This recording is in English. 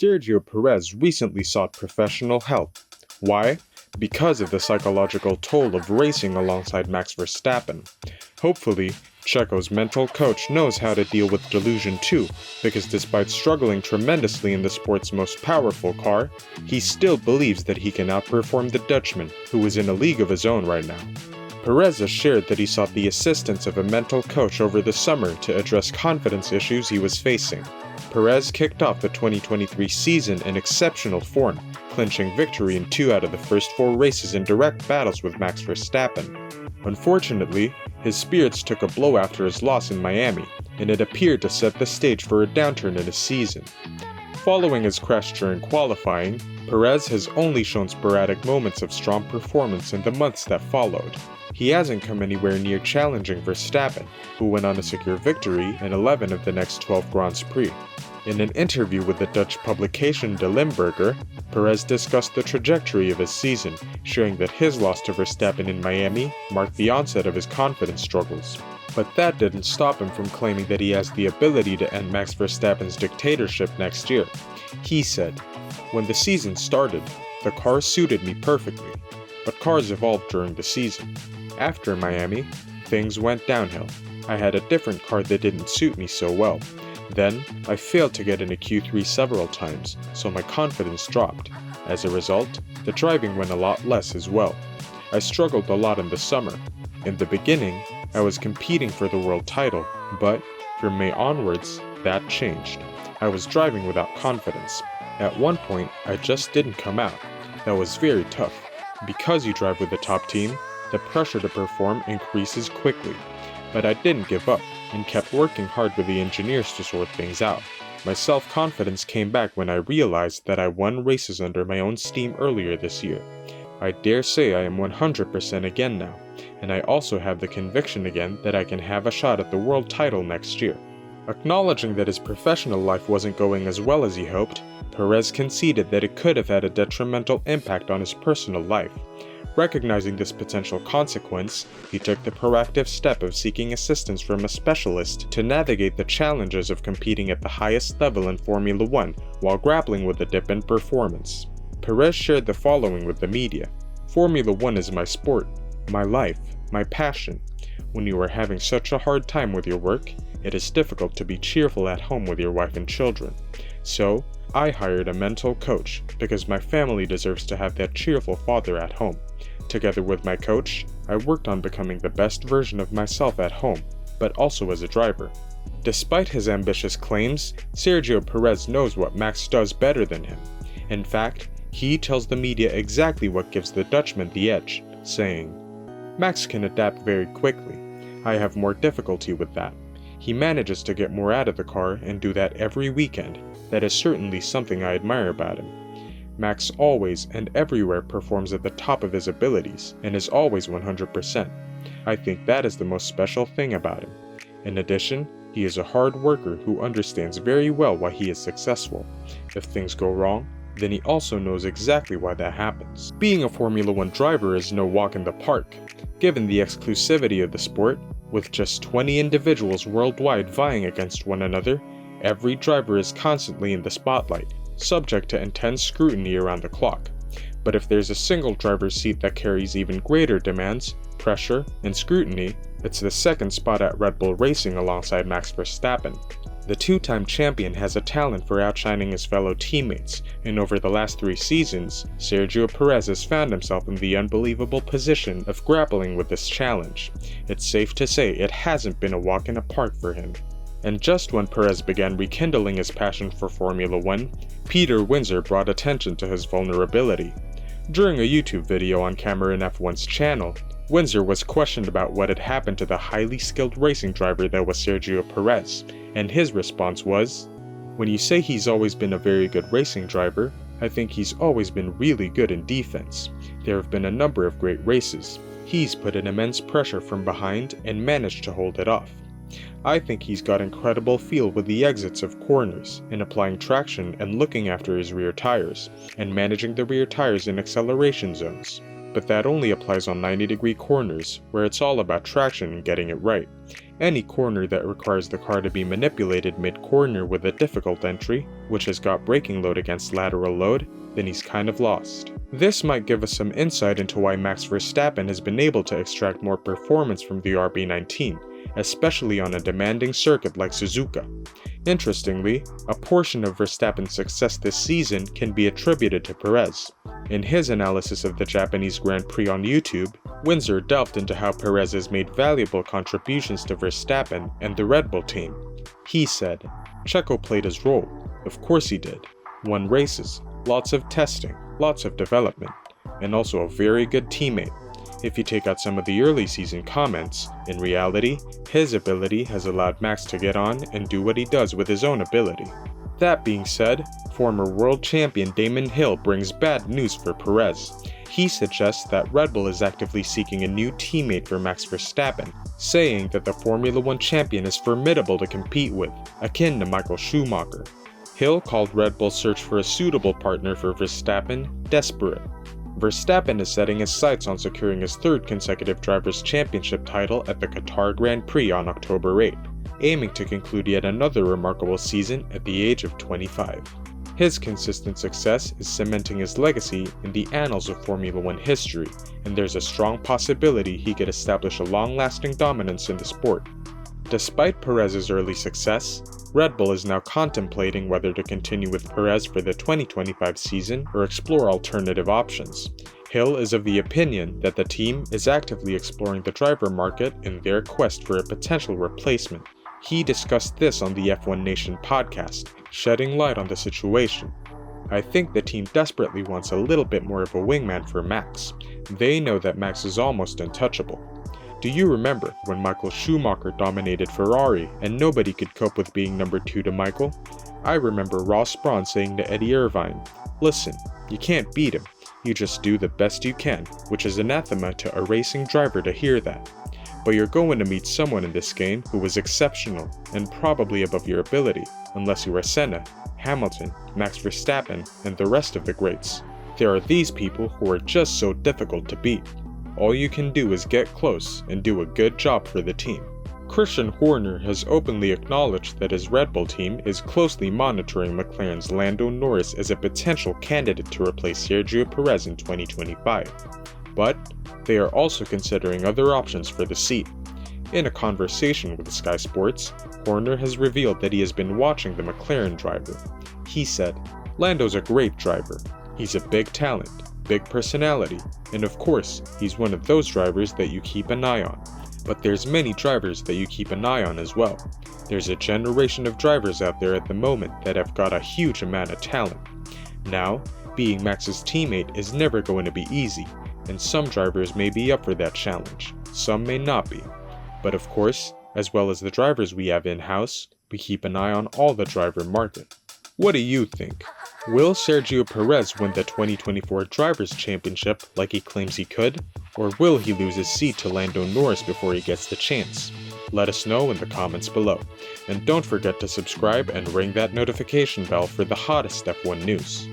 Sergio Perez recently sought professional help. Why? Because of the psychological toll of racing alongside Max Verstappen. Hopefully, Checo's mental coach knows how to deal with delusion too, because despite struggling tremendously in the sport's most powerful car, he still believes that he can outperform the Dutchman, who is in a league of his own right now. Perez has shared that he sought the assistance of a mental coach over the summer to address confidence issues he was facing. Perez kicked off the 2023 season in exceptional form, clinching victory in 2 out of the first 4 races in direct battles with Max Verstappen. Unfortunately, his spirits took a blow after his loss in Miami, and it appeared to set the stage for a downturn in his season. Following his crash during qualifying, Perez has only shown sporadic moments of strong performance in the months that followed. He hasn't come anywhere near challenging Verstappen, who went on to secure victory in 11 of the next 12 Grands Prix. In an interview with the Dutch publication De Limburger, Perez discussed the trajectory of his season, sharing that his loss to Verstappen in Miami marked the onset of his confidence struggles. But that didn't stop him from claiming that he has the ability to end Max Verstappen's dictatorship next year. He said, "When the season started, the car suited me perfectly, but cars evolved during the season. After Miami, things went downhill. I had a different car that didn't suit me so well. Then, I failed to get into Q3 several times, so my confidence dropped. As a result, the driving went a lot less as well. I struggled a lot in the summer. In the beginning, I was competing for the world title, but from May onwards, that changed. I was driving without confidence. At one point, I just didn't come out. That was very tough. Because you drive with the top team, the pressure to perform increases quickly. But I didn't give up, and kept working hard with the engineers to sort things out. My self-confidence came back when I realized that I won races under my own steam earlier this year. I dare say I am 100% again now, and I also have the conviction again that I can have a shot at the world title next year." Acknowledging that his professional life wasn't going as well as he hoped, Perez conceded that it could have had a detrimental impact on his personal life. Recognizing this potential consequence, he took the proactive step of seeking assistance from a specialist to navigate the challenges of competing at the highest level in Formula 1 while grappling with a dip in performance. Perez shared the following with the media. "Formula 1 is my sport, my life, my passion. When you are having such a hard time with your work, it is difficult to be cheerful at home with your wife and children. So, I hired a mental coach because my family deserves to have that cheerful father at home. Together with my coach, I worked on becoming the best version of myself at home, but also as a driver." Despite his ambitious claims, Sergio Perez knows what Max does better than him. In fact, he tells the media exactly what gives the Dutchman the edge, saying, "Max can adapt very quickly. I have more difficulty with that. He manages to get more out of the car and do that every weekend. That is certainly something I admire about him. Max always and everywhere performs at the top of his abilities and is always 100%. I think that is the most special thing about him. In addition, he is a hard worker who understands very well why he is successful. If things go wrong, then he also knows exactly why that happens." Being a Formula 1 driver is no walk in the park. Given the exclusivity of the sport, with just 20 individuals worldwide vying against one another, every driver is constantly in the spotlight, subject to intense scrutiny around the clock. But if there's a single driver's seat that carries even greater demands, pressure, and scrutiny, it's the second spot at Red Bull Racing alongside Max Verstappen. The 2-time champion has a talent for outshining his fellow teammates, and over the last 3 seasons, Sergio Perez has found himself in the unbelievable position of grappling with this challenge. It's safe to say it hasn't been a walk in the park for him. And just when Perez began rekindling his passion for Formula 1, Peter Windsor brought attention to his vulnerability. During a YouTube video on Cameron F1's channel, Windsor was questioned about what had happened to the highly skilled racing driver that was Sergio Perez, and his response was, "When you say he's always been a very good racing driver, I think he's always been really good in defense. There have been a number of great races. He's put in immense pressure from behind and managed to hold it off. I think he's got incredible feel with the exits of corners, in applying traction and looking after his rear tires, and managing the rear tires in acceleration zones. But that only applies on 90-degree corners, where it's all about traction and getting it right. Any corner that requires the car to be manipulated mid-corner with a difficult entry, which has got braking load against lateral load, then he's kind of lost. This might give us some insight into why Max Verstappen has been able to extract more performance from the RB19, especially on a demanding circuit like Suzuka. Interestingly, a portion of Verstappen's success this season can be attributed to Perez. In his analysis of the Japanese Grand Prix on YouTube, Windsor delved into how Perez has made valuable contributions to Verstappen and the Red Bull team. He said, "Checo played his role. Of course he did. Won races, lots of testing, lots of development, and also a very good teammate. If you take out some of the early season comments, in reality, his ability has allowed Max to get on and do what he does with his own ability." That being said, former world champion Damon Hill brings bad news for Perez. He suggests that Red Bull is actively seeking a new teammate for Max Verstappen, saying that the Formula 1 champion is formidable to compete with, akin to Michael Schumacher. Hill called Red Bull's search for a suitable partner for Verstappen desperate. Verstappen is setting his sights on securing his third consecutive Drivers' Championship title at the Qatar Grand Prix on October 8, aiming to conclude yet another remarkable season at the age of 25. His consistent success is cementing his legacy in the annals of Formula 1 history, and there's a strong possibility he could establish a long-lasting dominance in the sport. Despite Perez's early success, Red Bull is now contemplating whether to continue with Perez for the 2025 season or explore alternative options. Hill is of the opinion that the team is actively exploring the driver market in their quest for a potential replacement. He discussed this on the F1 Nation podcast, shedding light on the situation. "I think the team desperately wants a little bit more of a wingman for Max. They know that Max is almost untouchable. Do you remember when Michael Schumacher dominated Ferrari and nobody could cope with being number 2 to Michael? I remember Ross Brawn saying to Eddie Irvine, 'Listen, you can't beat him, you just do the best you can,' which is anathema to a racing driver to hear that. But you're going to meet someone in this game who was exceptional and probably above your ability, unless you are Senna, Hamilton, Max Verstappen, and the rest of the greats. There are these people who are just so difficult to beat. All you can do is get close and do a good job for the team." Christian Horner has openly acknowledged that his Red Bull team is closely monitoring McLaren's Lando Norris as a potential candidate to replace Sergio Perez in 2025. But they are also considering other options for the seat. In a conversation with Sky Sports, Horner has revealed that he has been watching the McLaren driver. He said, "Lando's a great driver. He's a big talent, big personality, and of course, he's one of those drivers that you keep an eye on. But there's many drivers that you keep an eye on as well. There's a generation of drivers out there at the moment that have got a huge amount of talent. Now, being Max's teammate is never going to be easy, and some drivers may be up for that challenge, some may not be. But of course, as well as the drivers we have in-house, we keep an eye on all the driver market." What do you think? Will Sergio Perez win the 2024 Drivers' Championship like he claims he could? Or will he lose his seat to Lando Norris before he gets the chance? Let us know in the comments below. And don't forget to subscribe and ring that notification bell for the hottest F1 news.